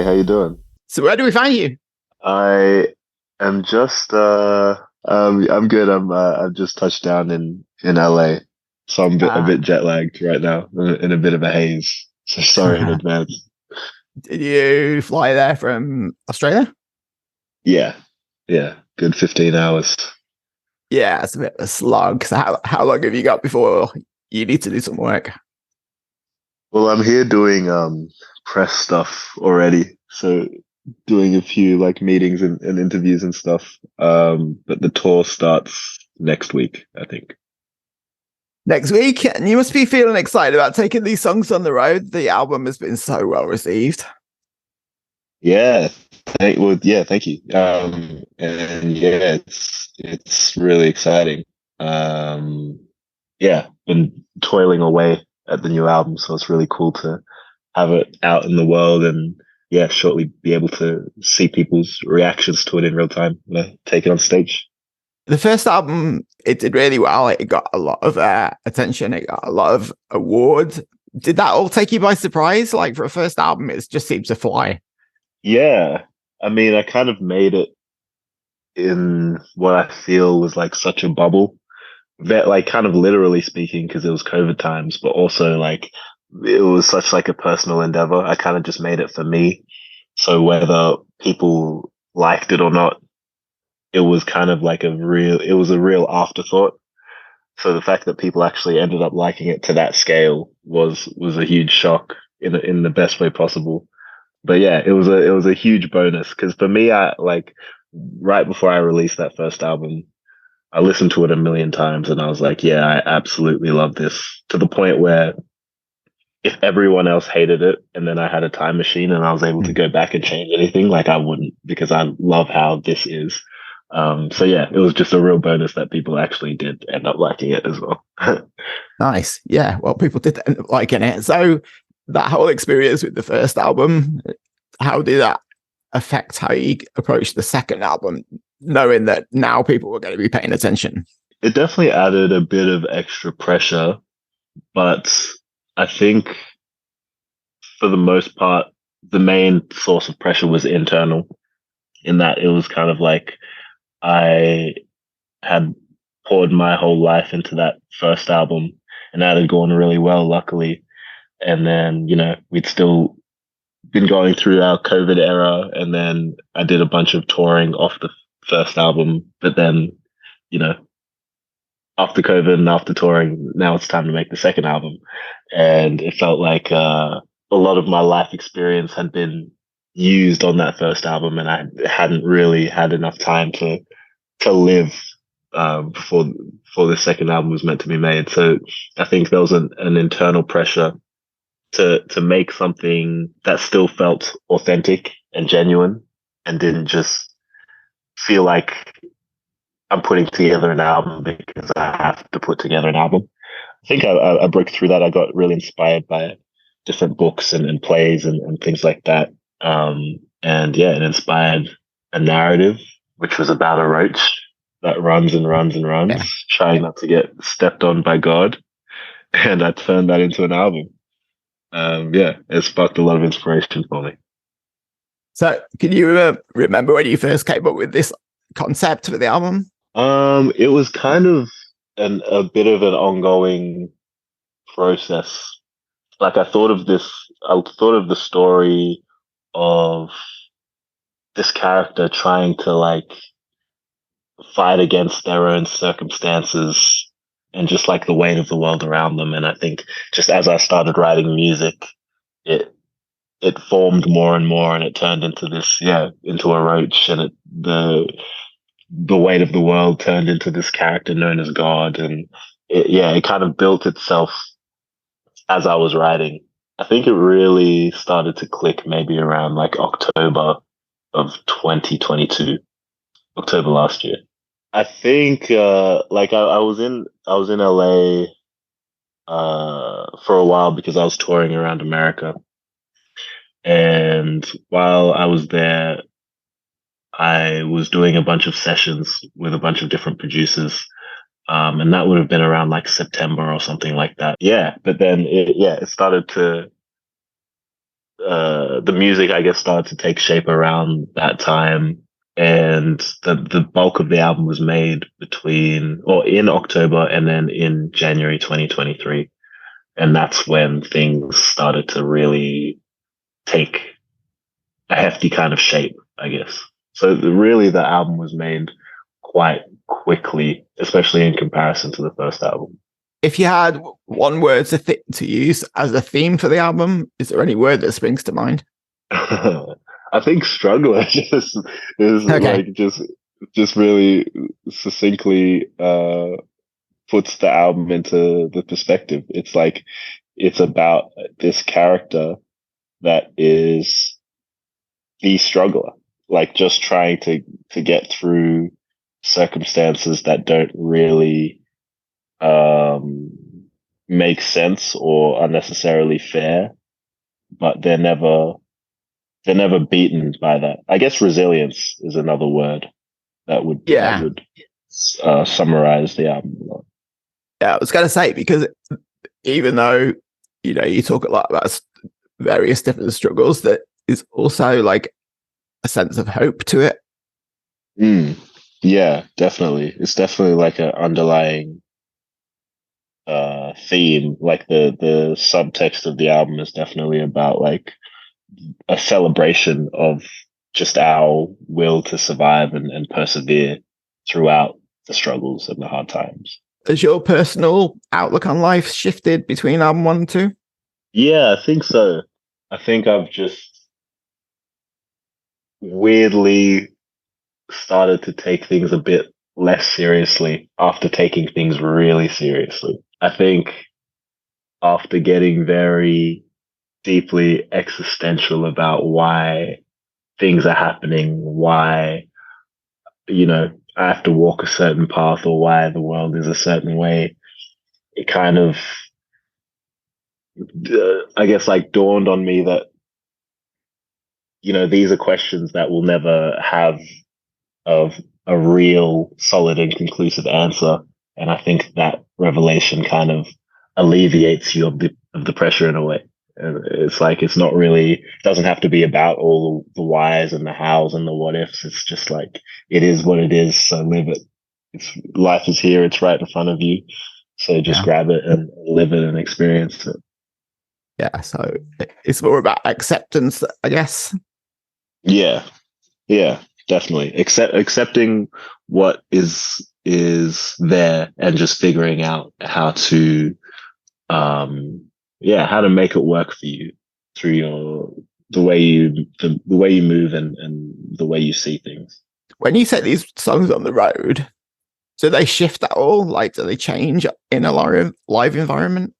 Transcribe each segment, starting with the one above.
how you doing? So where do we find you? I am just I'm good. I've just touched down in LA, so I'm a Uh, bit jet lagged right now, in a bit of a haze. So sorry in advance. did you fly there from Australia? Yeah, yeah, good 15 hours. Yeah, it's a bit of a slog. So how long have you got before you need to do some work? Well, I'm here doing press stuff already, so doing a few like meetings and interviews and stuff. But the tour starts next week, I think. Next week, and you must be feeling excited about taking these songs on the road. The album has been so well received. Yeah, thank you. And yeah, it's really exciting. Um, yeah, been toiling away at the new album, so it's really cool to have it out in the world and yeah, shortly be able to see people's reactions to it in real time when I take it on stage. The first album, it did really well. It got a lot of attention. It got a lot of awards. Did that all take you by surprise? Like for a first album, it just seems to fly. Yeah, I mean, I kind of made it in what I feel was like such a bubble that like kind of literally speaking because it was COVID times, but also like it was such like a personal endeavor. I kind of just made it for me. So whether people liked it or not, it was kind of like it was a real afterthought. So the fact that people actually ended up liking it to that scale was a huge shock in the best way possible. But yeah, it was a huge bonus because for me, I like right before I released that first album, I listened to it a million times and I was like, yeah, I absolutely love this to the point where if everyone else hated it and then I had a time machine and I was able to go back and change anything, like I wouldn't because I love how this is. So yeah, it was just a real bonus that people actually did end up liking it as well. Nice. Yeah. Well, people did end up liking it. So that whole experience with the first album, how did that affect how you approach the second album, knowing that now people were going to be paying attention? It definitely added a bit of extra pressure, but I think for the most part, the main source of pressure was internal in that it was kind of like I had poured my whole life into that first album and that had gone really well, luckily. And then, you know, we'd still been going through our COVID era. And then I did a bunch of touring off the first album. But then, you know, after COVID and after touring, now it's time to make the second album. And it felt like a lot of my life experience had been used on that first album, and I hadn't really had enough time to live before the second album was meant to be made. So I think there was an internal pressure to make something that still felt authentic and genuine, and didn't just feel like I'm putting together an album because I have to put together an album. I think I broke through that. I got really inspired by different books and plays and things like that. And yeah, it inspired a narrative, which was about a roach that runs and runs and runs, Yeah. trying not to get stepped on by God. And I turned that into an album. Yeah, it sparked a lot of inspiration for me. So can you remember when you first came up with this concept for the album? It was kind of a bit of an ongoing process. Like I thought of the story of this character trying to like fight against their own circumstances and just like the weight of the world around them. And I think just as I started writing music, it it formed more and more and it turned into this, yeah, into a roach, and the weight of the world turned into this character known as God. And it kind of built itself as I was writing. I think it really started to click maybe around like October of 2022, October last year. I think like I was in LA for a while because I was touring around America, and while I was there, I was doing a bunch of sessions with a bunch of different producers. And that would have been around like September or something like that. Yeah, but then it started to the music, I guess, started to take shape around that time, and the bulk of the album was made between or in October and then in January 2023, and that's when things started to really take a hefty kind of shape, I guess. So really, the album was made quite quickly, especially in comparison to the first album. If you had one word to use as a theme for the album, is there any word that springs to mind? I think struggler just is Okay. like just really succinctly puts the album into the perspective. It's like it's about this character that is the struggler, like just trying to get through circumstances that don't really um make sense or are necessarily fair, but they're never beaten by that. I guess resilience is another word that Yeah. would summarize the album a lot. Yeah, I was going to say, because even though, you talk a lot about various different struggles, that is also like a sense of hope to it. Mm, yeah, definitely. It's definitely like an underlying theme. Like the subtext of the album is definitely about like a celebration of just our will to survive and persevere throughout the struggles and the hard times. Has your personal outlook on life shifted between album 1 and 2? Yeah, I think so. I think I've just weirdly started to take things a bit less seriously after taking things really seriously. I think after getting very deeply existential about why things are happening, why, I have to walk a certain path or why the world is a certain way, it kind of, I guess, like dawned on me that, these are questions that we'll never have of a real solid and conclusive answer. And I think that revelation kind of alleviates you of the pressure in a way. And it's like it's not really it doesn't have to be about all the whys and the hows and the what ifs. It's just like it is what it is. So live it. It's life is here. It's right in front of you. So just Yeah. grab it and live it and experience it. Yeah. So it's more about acceptance, I guess. Yeah, yeah, definitely. Accepting what is there and just figuring out how to how to make it work for you through the way you move and the way you see things. When you set these songs on the road, do they shift at all? Like, do they change in a live environment?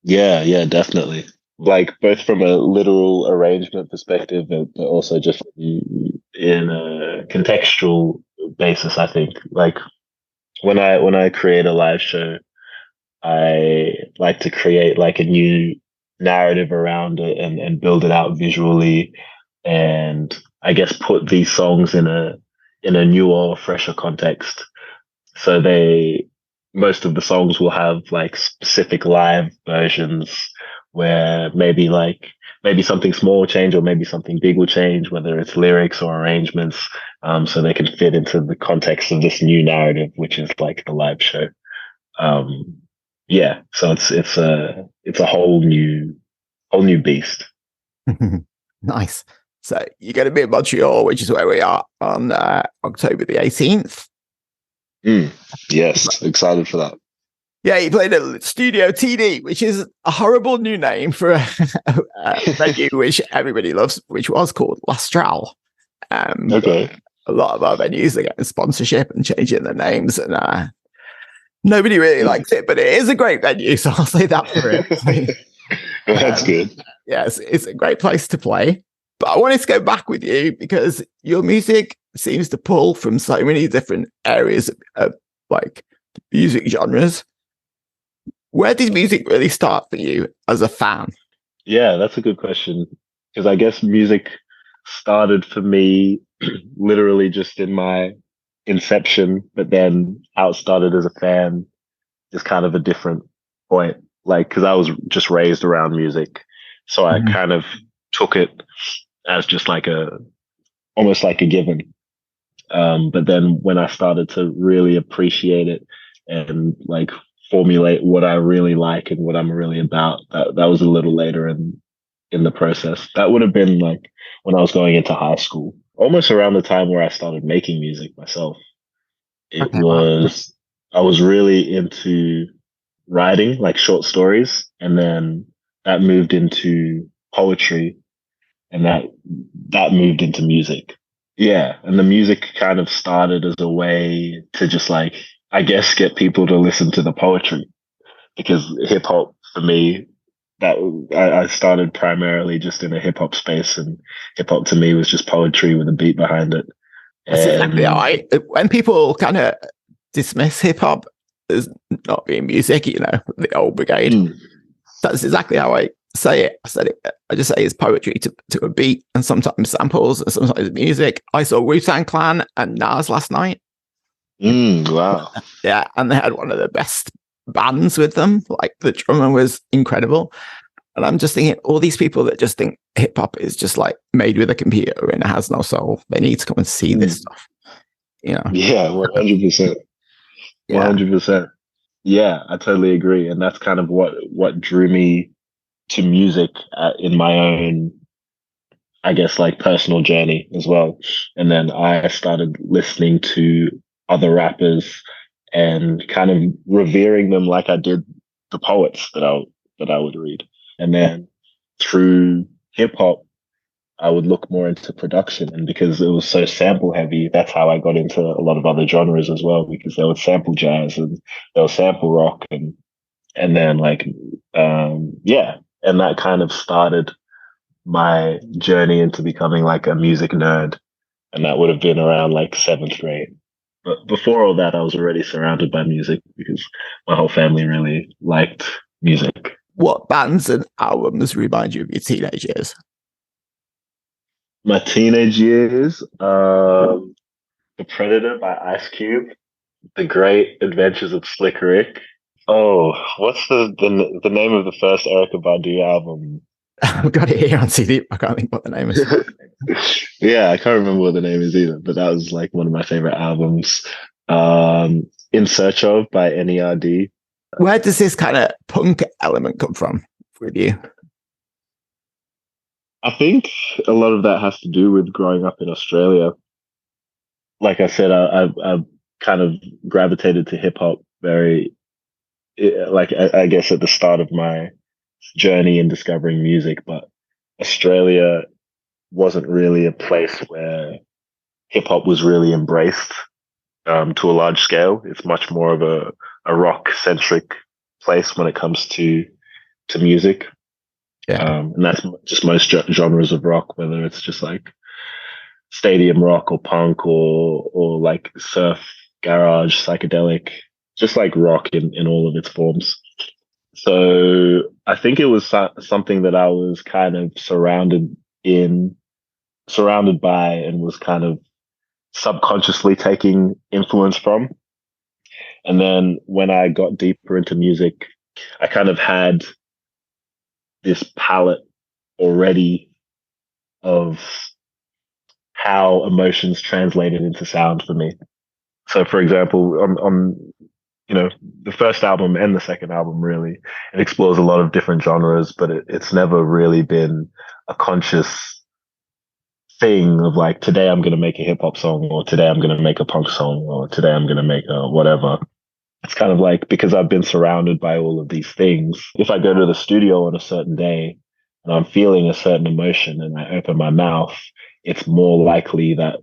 Yeah, yeah, definitely. Like both from a literal arrangement perspective, but also just in a contextual basis. I think like when I create a live show, I like to create like a new narrative around it and build it out visually, and I guess put these songs in a newer, fresher context. So most of the songs will have like specific live versions where maybe something small will change or maybe something big will change, whether it's lyrics or arrangements, so they can fit into the context of this new narrative, which is like the live show. Um, yeah, so it's a whole new beast. Nice. So you're going to be in Montreal, which is where we are on October the 18th. Yes, excited for that. Yeah, you played at Studio TD, which is a horrible new name for a venue which everybody loves, which was called L'Astral. Okay. A lot of our venues are getting sponsorship and changing their names, and nobody really likes it, but it is a great venue, so I'll say that for it. That's good. Yes, it's a great place to play. But I wanted to go back with you because your music seems to pull from so many different areas of like music genres. Where did music really start for you as a fan? Yeah, that's a good question. Because I guess music started for me literally just in my inception, but then how it started as a fan is kind of a different point. Like, because I was just raised around music. So I kind of took it as just like almost like a given. But then when I started to really appreciate it and like formulate what I really like and what I'm really about, that was a little later in the process. That would have been like when I was going into high school, almost around the time where I started making music myself. It Okay, wow. was, I was really into writing like short stories, and then that moved into poetry, and that moved into music. Yeah, and the music kind of started as a way to just like, I guess, get people to listen to the poetry, because hip hop for me, that I started primarily just in a hip hop space, and hip hop to me was just poetry with a beat behind it. That's exactly how And when people kind of dismiss hip hop as not being music, the old brigade, mm, that's exactly how I say it. I just say it's poetry to a beat, and sometimes samples and sometimes music. I saw Wu-Tang Clan and Nas last night. wow. Yeah, and they had one of the best bands with them. Like the drummer was incredible. And I'm just thinking, all these people that just think hip hop is just like made with a computer and it has no soul, they need to come and see this stuff. Yeah, 100%. Yeah. 100%. Yeah, I totally agree. And that's kind of what drew me to music in my own, I guess, like personal journey as well. And then I started listening to other rappers and kind of revering them like I did the poets that I would read. And then through hip hop, I would look more into production, and because it was so sample heavy, that's how I got into a lot of other genres as well, because there was sample jazz and there was sample rock, and then like yeah, and that kind of started my journey into becoming like a music nerd, and that would have been around like seventh grade. But before all that, I was already surrounded by music because my whole family really liked music. What bands and albums remind you of your teenage years? My teenage years, The Predator by Ice Cube, The Great Adventures of Slick Rick. Oh, what's the name of the first Erykah Badu album? I've got it here on CD. I can't think what the name is. Yeah, I can't remember what the name is either, but that was like one of my favorite albums. In Search of by NERD. Where does this kind of punk element come from with you? I think a lot of that has to do with growing up in Australia. Like I said, I kind of gravitated to hip hop very, like I guess at the start of my journey in discovering music, but Australia wasn't really a place where hip hop was really embraced to a large scale. It's much more of a rock centric place when it comes to music. Yeah. And that's just most genres of rock, whether it's just like stadium rock or punk or like surf, garage, psychedelic, just like rock in all of its forms. So I think it was something that I was kind of surrounded by, and was kind of subconsciously taking influence from. And then when I got deeper into music, I kind of had this palette already of how emotions translated into sound for me. So, for example, on the first album and the second album, really, it explores a lot of different genres, but it's never really been a conscious thing of like, today I'm going to make a hip hop song, or today I'm going to make a punk song, or today I'm going to make a whatever. It's kind of like, because I've been surrounded by all of these things, if I go to the studio on a certain day and I'm feeling a certain emotion and I open my mouth, it's more likely that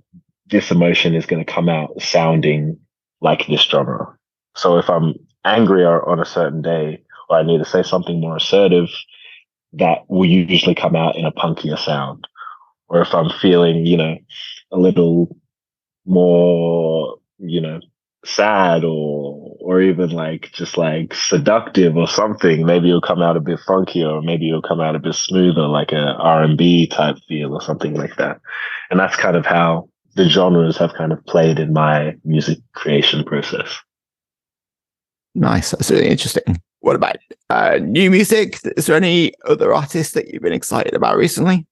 this emotion is going to come out sounding like this genre. So if I'm angry on a certain day, or I need to say something more assertive, that will usually come out in a punkier sound. Or if I'm feeling, a little more, sad, or even like just like seductive or something, maybe it'll come out a bit funkier, or maybe it'll come out a bit smoother, like a R&B type feel or something like that. And that's kind of how the genres have kind of played in my music creation process. Nice. That's really interesting. What about new music? Is there any other artists that you've been excited about recently?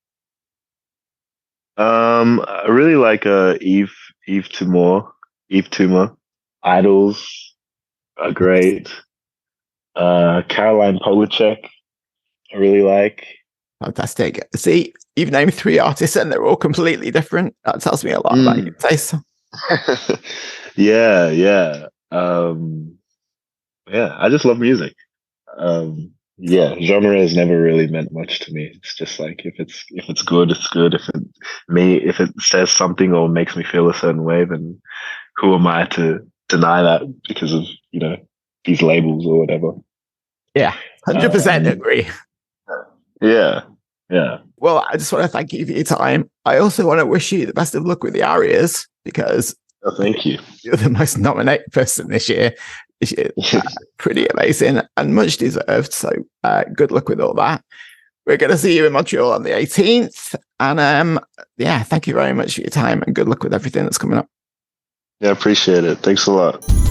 I really like Eve Tumor. Eve Tumor. Idols are great. Caroline Polachek, I really like. Fantastic. See, you've named 3 artists and they're all completely different. That tells me a lot about your taste. Yeah, yeah. Yeah, I just love music. Yeah, genre has never really meant much to me. It's just like if it's good, it's good. If it says something or makes me feel a certain way, then who am I to deny that because of, these labels or whatever. Yeah, 100% Um, agree. yeah, yeah. Well, I just want to thank you for your time. I also want to wish you the best of luck with the Arias because Oh, thank you. you're the most nominated person this year. Pretty amazing and much deserved. So good luck with all that. We're going to see you in Montreal on the 18th. And yeah, thank you very much for your time and good luck with everything that's coming up. Yeah, appreciate it. Thanks a lot.